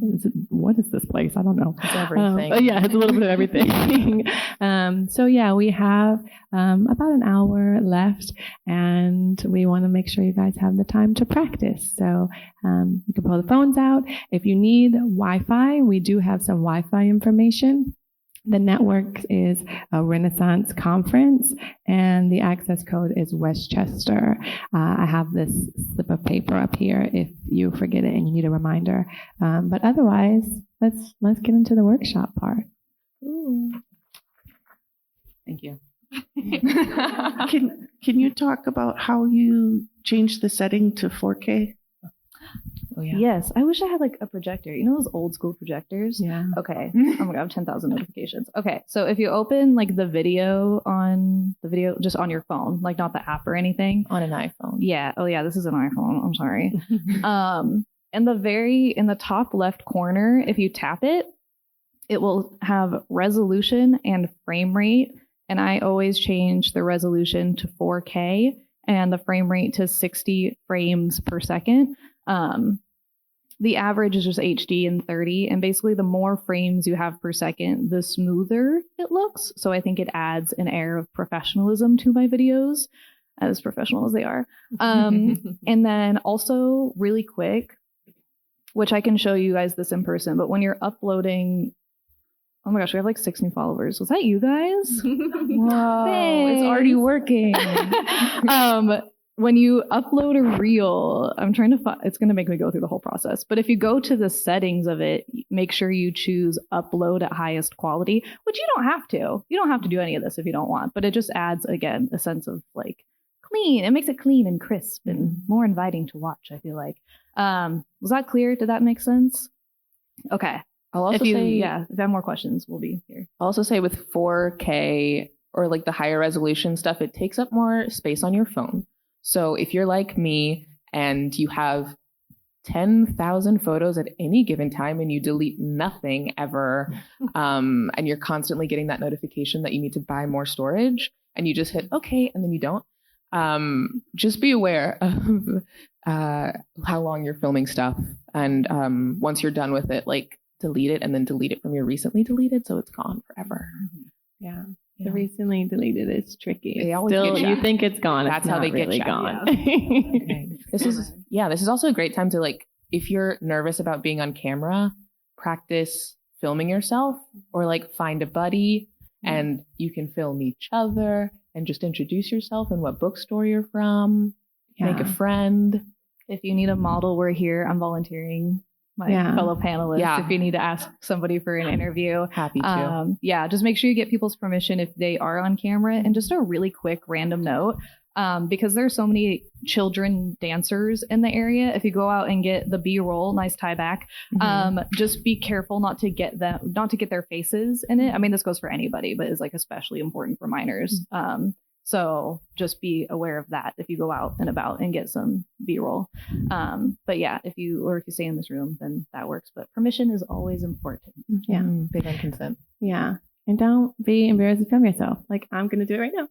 What is this place? I don't know. It's everything. Yeah, it's a little bit of everything. So yeah, we have about an hour left, and we want to make sure you guys have the time to practice. So you can pull the phones out. If you need Wi-Fi, we do have some Wi-Fi information. The network is a Renaissance Conference, and the access code is Westchester. I have this slip of paper up here if you forget it and you need a reminder. But otherwise, let's get into the workshop part. Ooh. Thank you. Can you talk about how you changed the setting to 4K? Oh, yeah. Yes, I wish I had like a projector. You know those old school projectors? Yeah. Okay. Oh my God, I have 10,000 notifications. Okay, so if you open like the video just on your phone, like not the app or anything. On an iPhone. Yeah. Oh yeah, this is an iPhone. I'm sorry. In the top left corner, if you tap it, it will have resolution and frame rate. And I always change the resolution to 4K and the frame rate to 60 frames per second. The average is just HD and 30. And basically the more frames you have per second, the smoother it looks. So I think it adds an air of professionalism to my videos, as professional as they are. And then also really quick, which I can show you guys this in person, but when you're uploading, oh my gosh, we have like 6 new followers. Was that you guys? Whoa, it's already working. When you upload a reel, I'm trying to it's going to make me go through the whole process. But if you go to the settings of it, make sure you choose upload at highest quality, which you don't have to. You don't have to do any of this if you don't want, but it just adds, again, a sense of like clean. It makes it clean and crisp and more inviting to watch, I feel like. Was that clear? Did that make sense? Okay. I'll also if you say, if you have more questions, we'll be here. I'll also say with 4K or like the higher resolution stuff, it takes up more space on your phone. So if you're like me and you have 10,000 photos at any given time and you delete nothing ever, and you're constantly getting that notification that you need to buy more storage and you just hit okay and then you don't, just be aware of how long you're filming stuff. And once you're done with it, like delete it and then delete it from your recently deleted so it's gone forever. Yeah. The recently deleted is tricky. They always get you think it's gone. That's how they really get gone. Okay. This is also a great time to, like, if you're nervous about being on camera, practice filming yourself or like find a buddy and you can film each other and just introduce yourself and what bookstore you're from. Make a friend. If you need a model, we're here. I'm volunteering. My fellow panelists, if you need to ask somebody for an interview. Happy to. Just make sure you get people's permission if they are on camera. And just a really quick random note, because there's so many children dancers in the area. If you go out and get the B-roll, nice tie back, just be careful not to get their faces in it. I mean, this goes for anybody, but is like especially important for minors. So just be aware of that if you go out and about and get some B-roll. But yeah, if you stay in this room, then that works. But permission is always important. Yeah. Big on consent. Yeah. And don't be embarrassed to film yourself. Like I'm going to do it right now.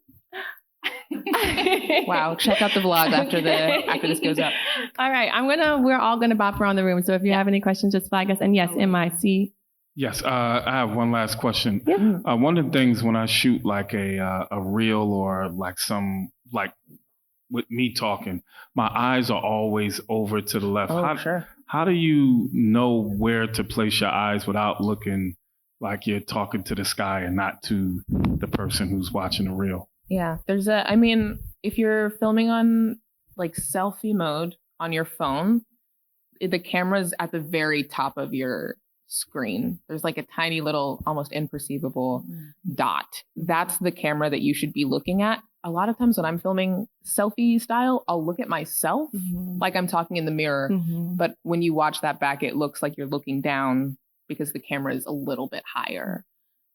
Wow. Check out the vlog after this goes up. All right. We're all going to bop around the room. So if you have any questions, just flag us. And yes, MIC. Yes, I have one last question. Yeah. One of the things when I shoot like a reel or like with me talking, my eyes are always over to the left. How do you know where to place your eyes without looking like you're talking to the sky and not to the person who's watching the reel? Yeah, if you're filming on like selfie mode on your phone, the camera's at the very top of your screen. There's like a tiny little, almost imperceivable dot. That's the camera that you should be looking at. A lot of times when I'm filming selfie style, I'll look at myself like I'm talking in the mirror. But when you watch that back, it looks like you're looking down because the camera is a little bit higher.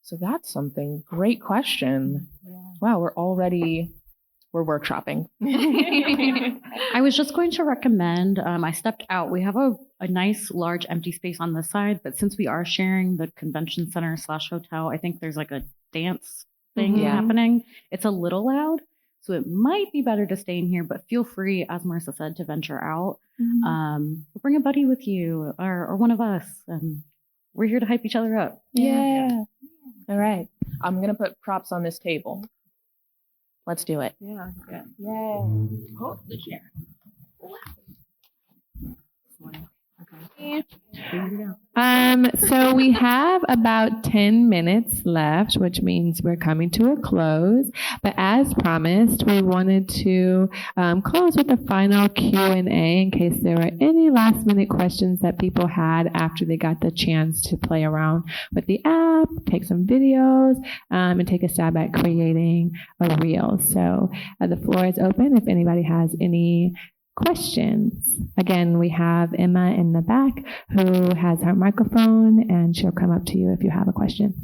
So that's something. Great question. Yeah. Wow, we're workshopping. I was just going to recommend, I stepped out. We have a nice large empty space on this side, but since we are sharing the convention center / hotel, I think there's like a dance thing happening. It's a little loud, so it might be better to stay in here, but feel free, as Marissa said, to venture out. Bring a buddy with you or one of us. We're here to hype each other up. Yeah. All right. I'm going to put props on this table. Let's do it. Yeah. Yay. Hold the chair. So we have about 10 minutes left, which means we're coming to a close. But as promised, we wanted to close with a final Q&A in case there were any last minute questions that people had after they got the chance to play around with the app, take some videos, and take a stab at creating a reel. So the floor is open if anybody has any questions. Again, we have Emma in the back who has her microphone, and she'll come up to you if you have a question.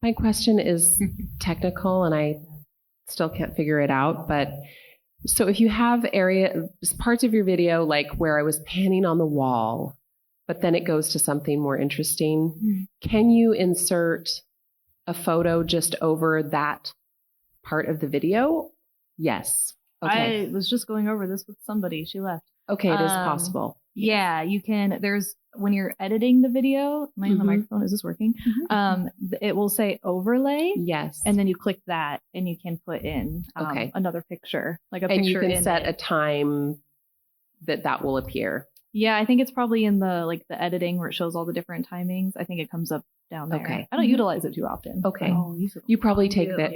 My question is technical, and I still can't figure it out. But so if you have parts of your video, like where I was panning on the wall, but then it goes to something more interesting, can you insert a photo just over that part of the video? Yes. Okay. I was just going over this with somebody. She left. Okay, it is possible. Yeah, you can. When you're editing the video, the microphone, is this working? It will say overlay. Yes. And then you click that and you can put in another picture, like a picture. And you can set a time that will appear. Yeah, I think it's probably in the editing where it shows all the different timings. I think it comes up down there. Okay. I don't utilize it too often. Okay. You probably take that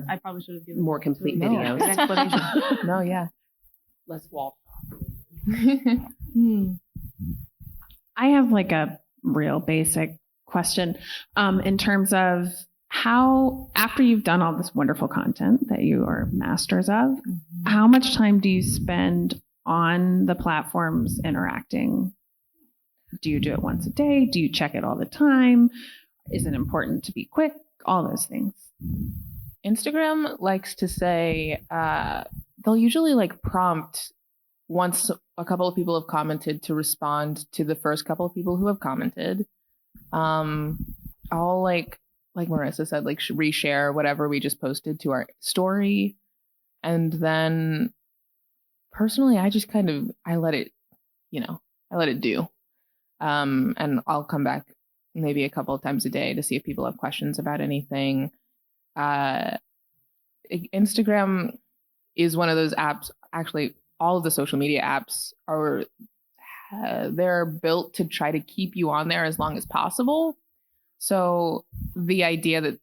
I probably should have given more complete videos. Explanation. No, yeah. Less wall. I have like a real basic question in terms of how, after you've done all this wonderful content that you are masters of, how much time do you spend on the platforms interacting? Do you do it once a day? Do you check it all the time? Is it important to be quick? All those things. Instagram likes to say, they'll usually prompt once a couple of people have commented to respond to the first couple of people who have commented. I'll like Marissa said, reshare whatever we just posted to our story. And then personally, I just I let it do. And I'll come back maybe a couple of times a day to see if people have questions about anything. Instagram is one of those apps. Actually, all of the social media apps they're built to try to keep you on there as long as possible. So the idea that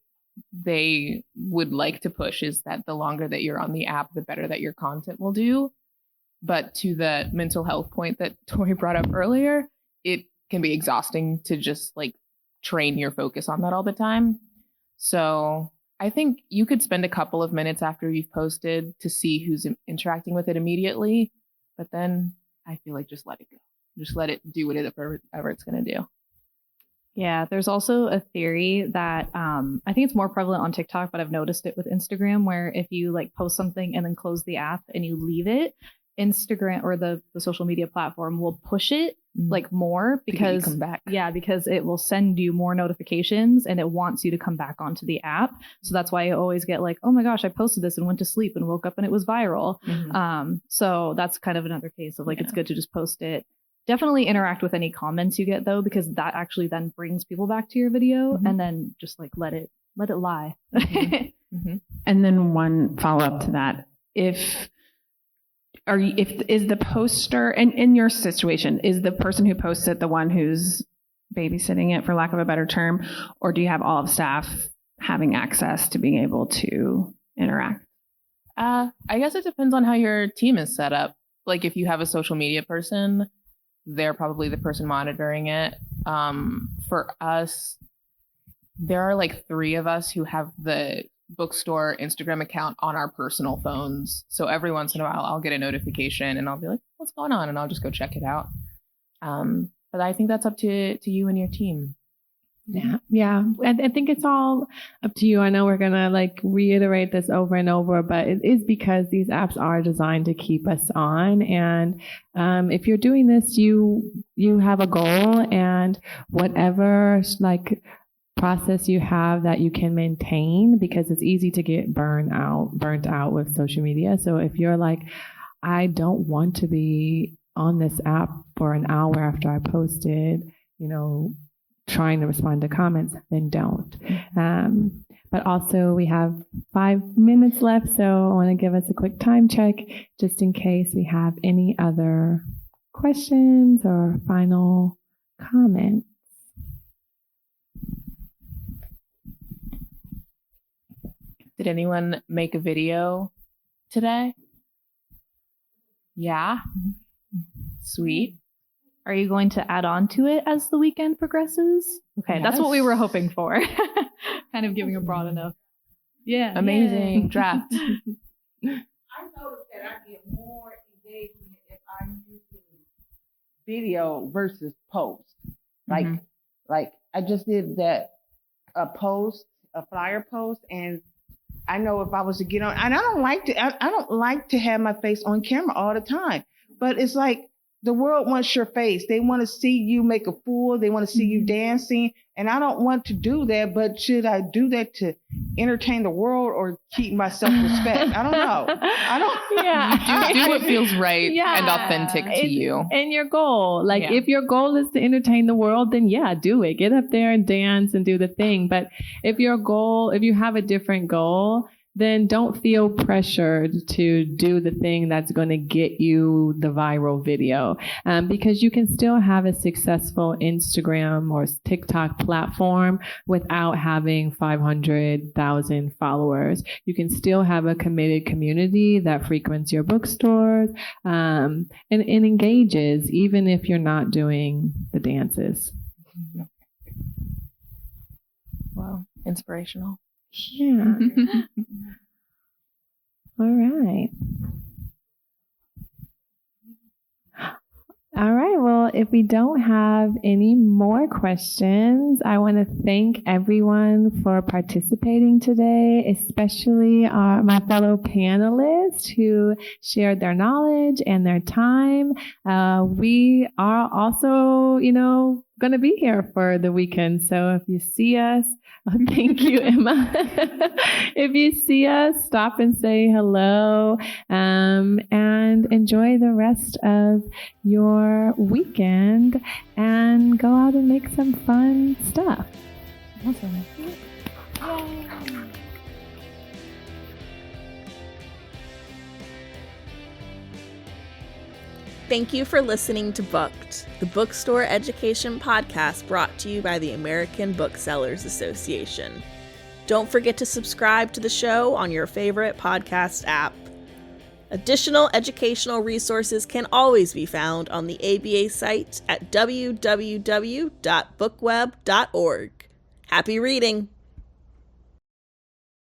they would like to push is that the longer that you're on the app, the better that your content will do. But to the mental health point that Tori brought up earlier, it can be exhausting to just train your focus on that all the time. So I think you could spend a couple of minutes after you've posted to see who's interacting with it immediately. But then I feel like just let it go. Just let it do whatever it's going to do. Yeah, there's also a theory that I think it's more prevalent on TikTok, but I've noticed it with Instagram, where if you post something and then close the app and you leave it, Instagram or the social media platform will push it more because come back. Yeah, because it will send you more notifications and it wants you to come back onto the app. So that's why you always get oh my gosh, I posted this and went to sleep and woke up and it was viral. So that's kind of another case of it's good to just post it. Definitely interact with any comments you get though, because that actually then brings people back to your video, and then just let it lie. And then one follow up to that. Is the poster, and in your situation, is the person who posts it the one who's babysitting it, for lack of a better term, or do you have all of staff having access to being able to interact? I guess it depends on how your team is set up. If you have a social media person, they're probably the person monitoring it. For us, there are 3 of us who have the bookstore Instagram account on our personal phones. So every once in a while I'll get a notification and I'll be like, what's going on? And I'll just go check it out. But I think that's up to you and your team. Yeah. I think it's all up to you. I know we're going to reiterate this over and over, but it is because these apps are designed to keep us on. And if you're doing this, you have a goal, and whatever process you have that you can maintain, because it's easy to get burnt out with social media. So if you're I don't want to be on this app for an hour after I posted, trying to respond to comments, then don't. But also we have 5 minutes left, so I want to give us a quick time check just in case we have any other questions or final comments. Did anyone make a video today? Yeah. Sweet. Are you going to add on to it as the weekend progresses? Okay, that's what we were hoping for. Kind of giving a broad enough. Yeah. Amazing. Yay. Draft. I noticed that I get more engagement if I'm using video versus post. Like I just did a flyer post, and I know if I was to get on, and I don't like to have my face on camera all the time, but it's like the world wants your face. They want to see you make a fool. They want to see you dancing. And I don't want to do that, but should I do that to entertain the world or keep my self-respect? I don't know. Yeah. Do what feels right and authentic to you. And your goal. If your goal is to entertain the world, then do it. Get up there and dance and do the thing. But if you have a different goal, then don't feel pressured to do the thing that's going to get you the viral video, because you can still have a successful Instagram or TikTok platform without having 500,000 followers. You can still have a committed community that frequents your bookstores and engages, even if you're not doing the dances. Wow, inspirational. Yeah. All right. All right. Well, if we don't have any more questions, I want to thank everyone for participating today, especially my fellow panelists who shared their knowledge and their time. We are also, going to be here for the weekend. So if you see us, thank you, Emma. If you see us, stop and say hello, and enjoy the rest of your weekend and go out and make some fun stuff. Awesome. Yay. Thank you for listening to Booked, the bookstore education podcast brought to you by the American Booksellers Association. Don't forget to subscribe to the show on your favorite podcast app. Additional educational resources can always be found on the ABA site at www.bookweb.org. Happy reading!